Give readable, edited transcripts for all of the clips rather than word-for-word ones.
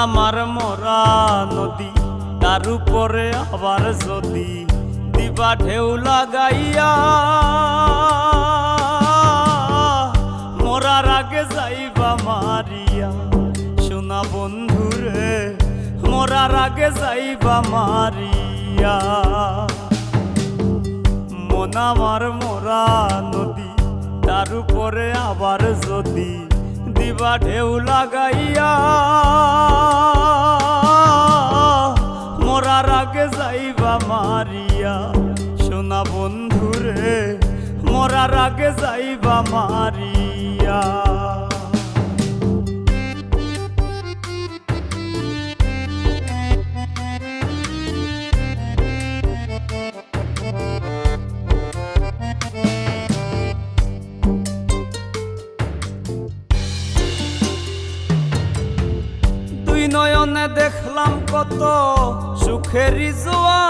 আমার মরা নদী, তার উপরে আবার যদি দিবা ঢেউ লাগাইয়া, মরার আগে যাইবা মারিয়া। সোনা বন্ধুরে মরার আগে যাইবা মারিয়া। মন আমার মরা নদী, তার উপরে আবার যদি দিবা ঢেউ লাগাইয়া, মরার আগে যাইবা মারিয়া। সোনা বন্ধুরে মরার আগে যাইবা মারিয়া। দুই নয়নে দেখলাম কত সুখেরই জোয়ার,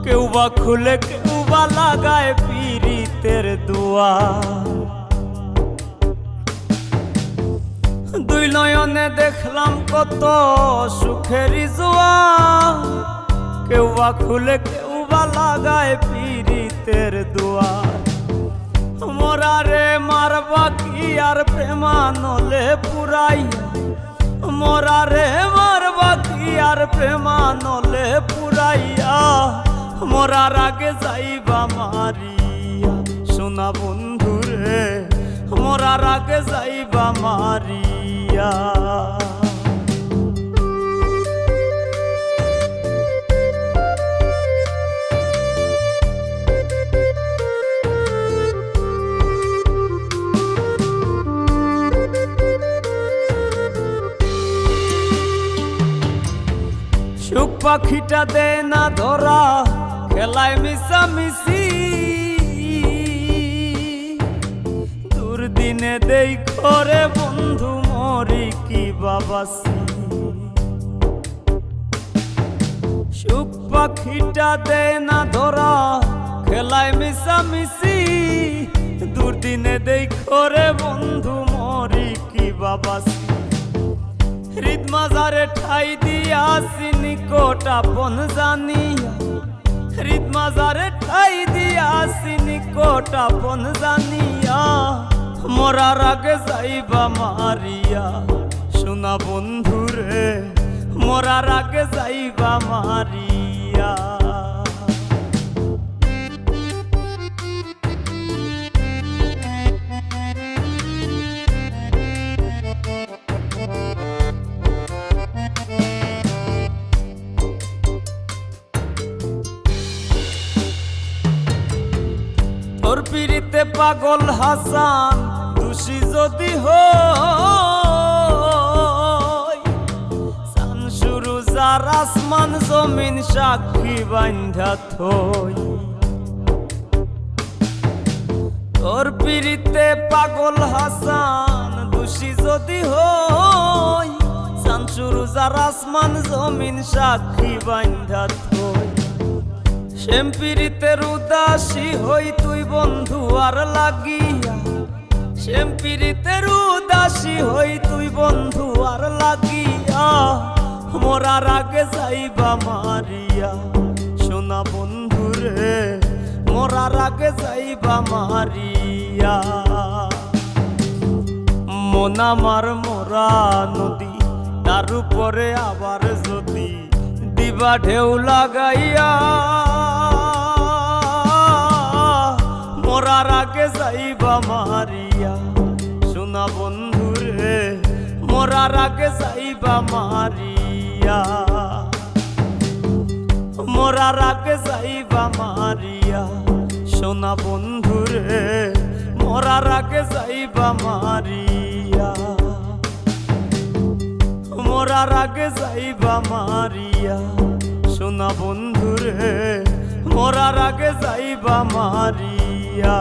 কেউ বা খুলে কেউ বা লাগায় পীড়িতের দুয়ার। দুই নয়নে দেখলাম কত সুখেরই জোয়ার, কেউ বা খুলে কেউ বা লাগায় পীড়িতের দুয়ার। মরারে মারবা কি আর প্রেমানলে পুরাইয়া, মরারে মারবা কি আর প্রেমানলে পুরাইয়া। মরার আগে যাইবা মারিয়া। সোনা বন্ধুরে মরার আগে যাইবা মারিয়া। সুখ পাখিটা দে না ধরা, খেলায় মিশামিশি। দুর্দিনে দেই করে বন্ধু মরি কি বাবাসি। সুখ পাখিটা দে না ধরা, খেলায় মিশামিশি। দুর্দিনে দেই করে বন্ধু মরি কি বাবাসি। হৃদ মাজারে ঠাই দিয়াছি নিকট আপন জানিয়া, হৃদ মাজারে ঠাই দিয়াছি নিকট আপন জানিয়া। মরার আগে যাইবা মারিয়া। সোনা বন্ধুরে মরার আগে যাইবা মারিয়া। তোর পিড়িতে পাগল হাসান দোষী যদি হই, সান শুরু যার আসমান জমিন সাক্ষী বান্ধা থই। তোর পিড়িতে পাগল হাসান দোষী যদি হই, সান শুরু যার আসমান জমিন সাক্ষী বান্ধা থই। শ্যাম পীড়িতের উদাসী হই তুই বন্ধু আর লাগিয়া, শ্যাম পীড়িতের উদাসী হই তুই বন্ধু আর লাগিয়া। মরার আগে যাইবা মারিয়া। সোনা বন্ধুরে মরার আগে যাইবা মারিয়া। মন আমার মরা নদী, তার উপরে আবার যদি দিবা ঢেউ লাগাইয়া। মরার আগে যাইবা মারিয়া। সোনা বন্ধুরে মরার আগে যাইবা মারিয়া। মরার আগে যাইবা মারিয়া। সোনা বন্ধুরে মরার আগে যাইবা মারিয়া। মরার আগে যাইবা মারিয়া। সোনা বন্ধুরে মরার আগে যাইবা মারিয়া।